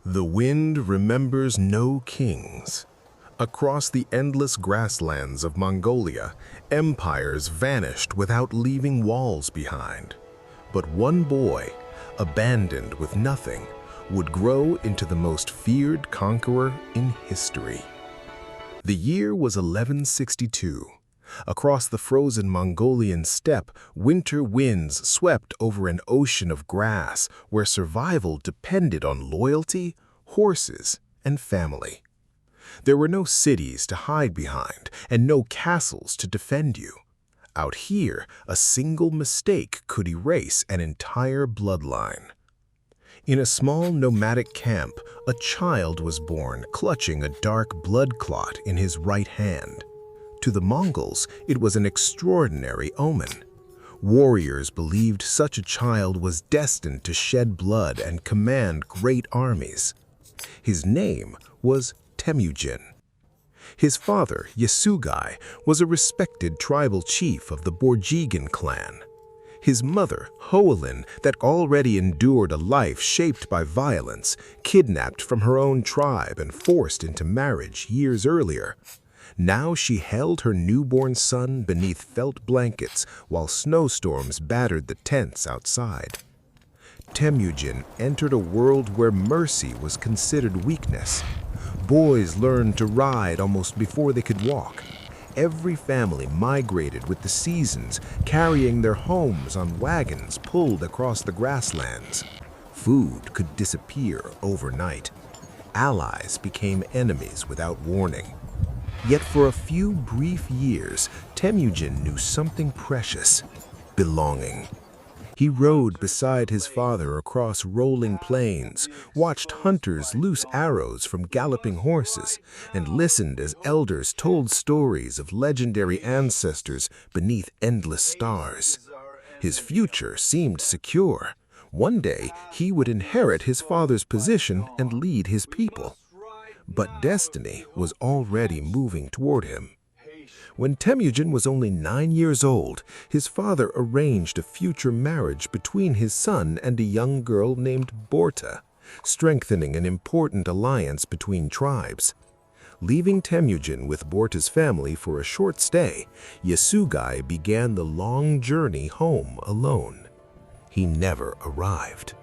The wind remembers no kings. Across the endless grasslands of Mongolia, empires vanished without leaving walls behind. But one boy, abandoned with nothing, would grow into the most feared conqueror in history. The year was 1162. Across the frozen Mongolian steppe, winter winds swept over an ocean of grass where survival depended on loyalty, horses, and family. There were no cities to hide behind and no castles to defend you. Out here, a single mistake could erase an entire bloodline. In a small nomadic camp, a child was born clutching a dark blood clot in his right hand. To the Mongols, it was an extraordinary omen. Warriors believed such a child was destined to shed blood and command great armies. His name was Temüjin. His father, Yasugai, was a respected tribal chief of the Borjigin clan. His mother, Hoelin, that already endured a life shaped by violence, kidnapped from her own tribe and forced into marriage years earlier. Now she held her newborn son beneath felt blankets while snowstorms battered the tents outside. Temüjin entered a world where mercy was considered weakness. Boys learned to ride almost before they could walk. Every family migrated with the seasons, carrying their homes on wagons pulled across the grasslands. Food could disappear overnight. Allies became enemies without warning. Yet for a few brief years, Temüjin knew something precious: belonging. He rode beside his father across rolling plains, watched hunters loose arrows from galloping horses, and listened as elders told stories of legendary ancestors beneath endless stars. His future seemed secure. One day, he would inherit his father's position and lead his people. But destiny was already moving toward him. When Temüjin was only 9 years old, his father arranged a future marriage between his son and a young girl named Borta, strengthening an important alliance between tribes. Leaving Temüjin with Borta's family for a short stay, Yasugai began the long journey home alone. He never arrived.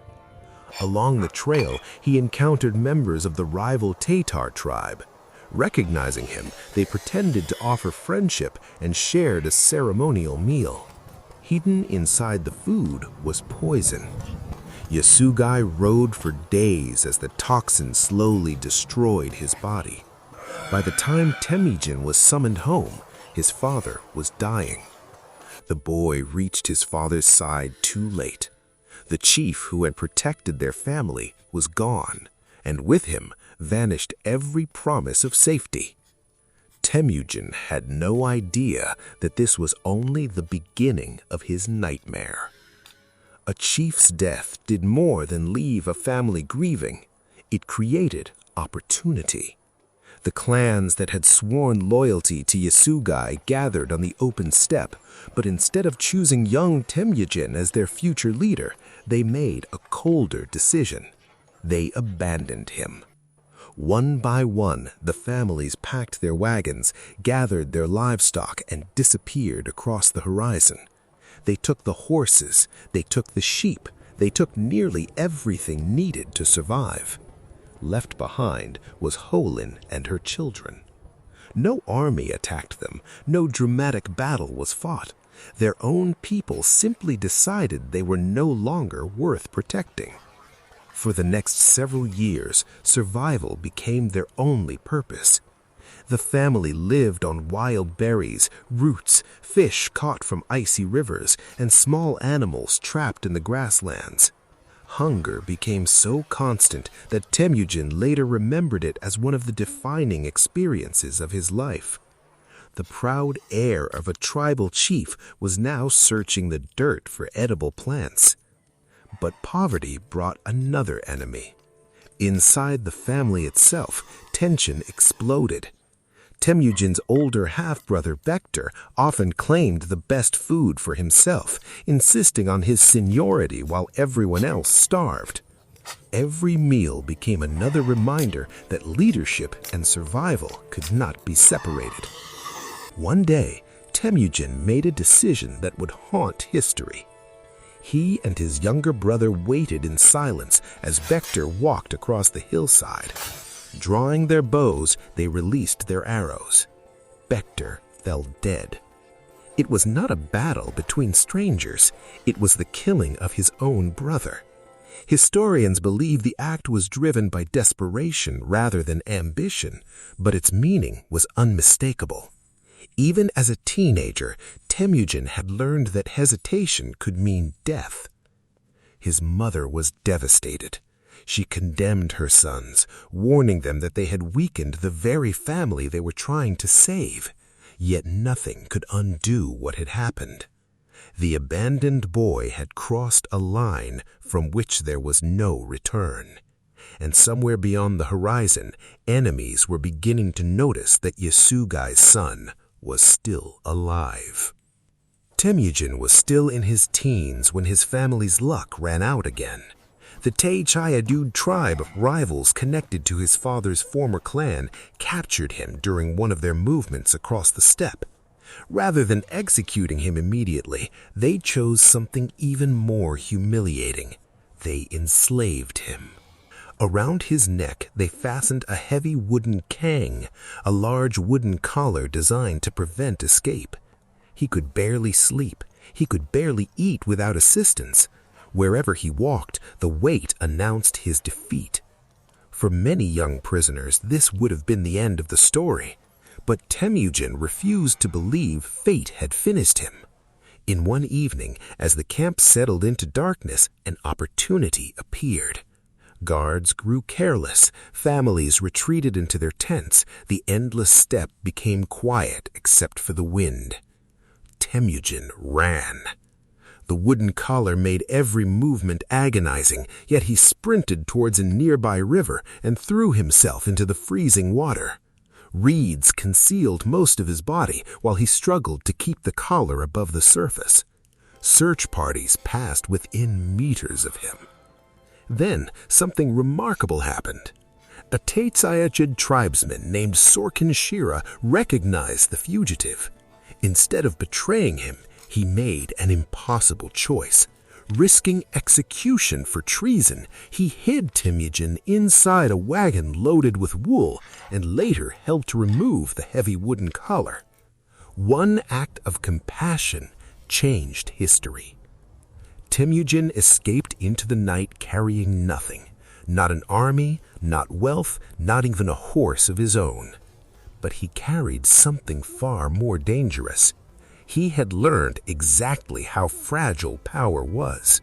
Along the trail, he encountered members of the rival Tatar tribe. Recognizing him, they pretended to offer friendship and shared a ceremonial meal. Hidden inside the food was poison. Yasugai rode for days as the toxin slowly destroyed his body. By the time Temüjin was summoned home, his father was dying. The boy reached his father's side too late. The chief who had protected their family was gone, and with him vanished every promise of safety. Temüjin had no idea that this was only the beginning of his nightmare. A chief's death did more than leave a family grieving. It created opportunity. The clans that had sworn loyalty to Yasugai gathered on the open steppe, but instead of choosing young Temüjin as their future leader, they made a colder decision. They abandoned him. One by one, the families packed their wagons, gathered their livestock, and disappeared across the horizon. They took the horses, they took the sheep, they took nearly everything needed to survive. Left behind was Hoelin and her children. No army attacked them, no dramatic battle was fought. Their own people simply decided they were no longer worth protecting. For the next several years, survival became their only purpose. The family lived on wild berries, roots, fish caught from icy rivers, and small animals trapped in the grasslands. Hunger became so constant that Temüjin later remembered it as one of the defining experiences of his life. The proud heir of a tribal chief was now searching the dirt for edible plants. But poverty brought another enemy. Inside the family itself, tension exploded. Temüjin's older half-brother Bektir often claimed the best food for himself, insisting on his seniority while everyone else starved. Every meal became another reminder that leadership and survival could not be separated. One day, Temüjin made a decision that would haunt history. He and his younger brother waited in silence as Bektir walked across the hillside. Drawing their bows, they released their arrows. Bektir fell dead. It was not a battle between strangers, it was the killing of his own brother. Historians believe the act was driven by desperation rather than ambition, but its meaning was unmistakable. Even as a teenager, Temüjin had learned that hesitation could mean death. His mother was devastated. She condemned her sons, warning them that they had weakened the very family they were trying to save. Yet nothing could undo what had happened. The abandoned boy had crossed a line from which there was no return. And somewhere beyond the horizon, enemies were beginning to notice that Yasugai's son was still alive. Temüjin was still in his teens when his family's luck ran out again. The Temüjin tribe of rivals connected to his father's former clan captured him during one of their movements across the steppe. Rather than executing him immediately, they chose something even more humiliating. They enslaved him. Around his neck, they fastened a heavy wooden kang, a large wooden collar designed to prevent escape. He could barely sleep. He could barely eat without assistance. Wherever he walked, the weight announced his defeat. For many young prisoners, this would have been the end of the story. But Temüjin refused to believe fate had finished him. In one evening, as the camp settled into darkness, an opportunity appeared. Guards grew careless, families retreated into their tents, the endless steppe became quiet except for the wind. Temüjin ran. The wooden collar made every movement agonizing, yet he sprinted towards a nearby river and threw himself into the freezing water. Reeds concealed most of his body while he struggled to keep the collar above the surface. Search parties passed within meters of him. Then something remarkable happened. A Temüjin tribesman named Sorkin Shira recognized the fugitive. Instead of betraying him, he made an impossible choice. Risking execution for treason, he hid Temüjin inside a wagon loaded with wool and later helped remove the heavy wooden collar. One act of compassion changed history. Temüjin escaped into the night carrying nothing, not an army, not wealth, not even a horse of his own. But he carried something far more dangerous. He had learned exactly how fragile power was.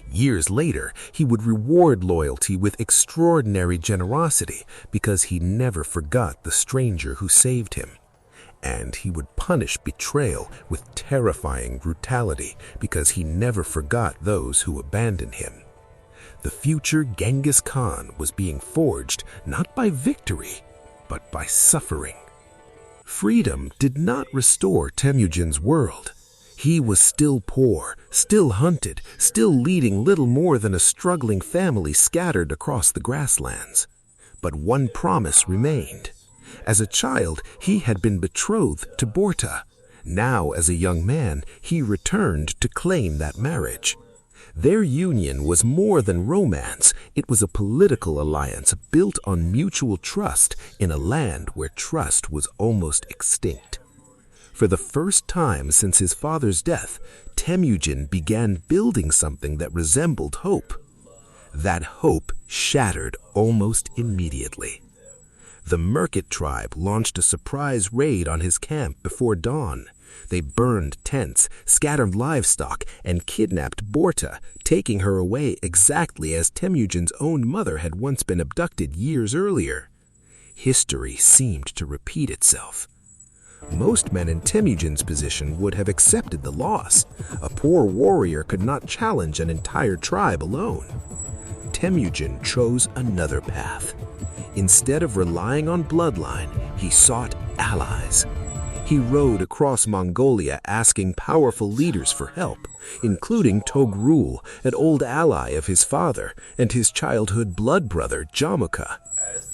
Years later, he would reward loyalty with extraordinary generosity because he never forgot the stranger who saved him. And he would punish betrayal with terrifying brutality because he never forgot those who abandoned him. The future Genghis Khan was being forged not by victory, but by suffering. Freedom did not restore Temüjin's world. He was still poor, still hunted, still leading little more than a struggling family scattered across the grasslands. But one promise remained. As a child, he had been betrothed to Borta. Now, as a young man, he returned to claim that marriage. Their union was more than romance. It was a political alliance built on mutual trust in a land where trust was almost extinct. For the first time since his father's death, Temüjin began building something that resembled hope. That hope shattered almost immediately. The Merkit tribe launched a surprise raid on his camp before dawn. They burned tents, scattered livestock, and kidnapped Borta, taking her away exactly as Temüjin's own mother had once been abducted years earlier. History seemed to repeat itself. Most men in Temüjin's position would have accepted the loss. A poor warrior could not challenge an entire tribe alone. Temüjin chose another path. Instead of relying on bloodline, he sought allies. He rode across Mongolia asking powerful leaders for help, including Togrul, an old ally of his father, and his childhood blood brother Jamuka.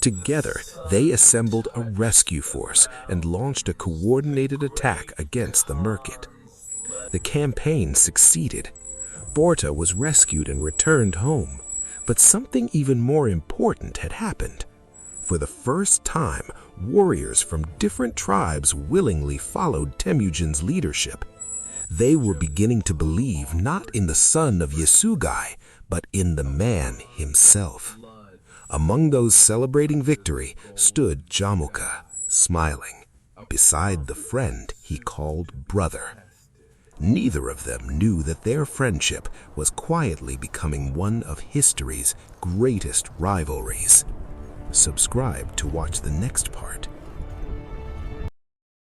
Together, they assembled a rescue force and launched a coordinated attack against the Merkit. The campaign succeeded. Borta was rescued and returned home, but something even more important had happened. For the first time, warriors from different tribes willingly followed Temüjin's leadership. They were beginning to believe not in the son of Yasugai, but in the man himself. Among those celebrating victory stood Jamuka, smiling, beside the friend he called brother. Neither of them knew that their friendship was quietly becoming one of history's greatest rivalries. Subscribe to watch the next part.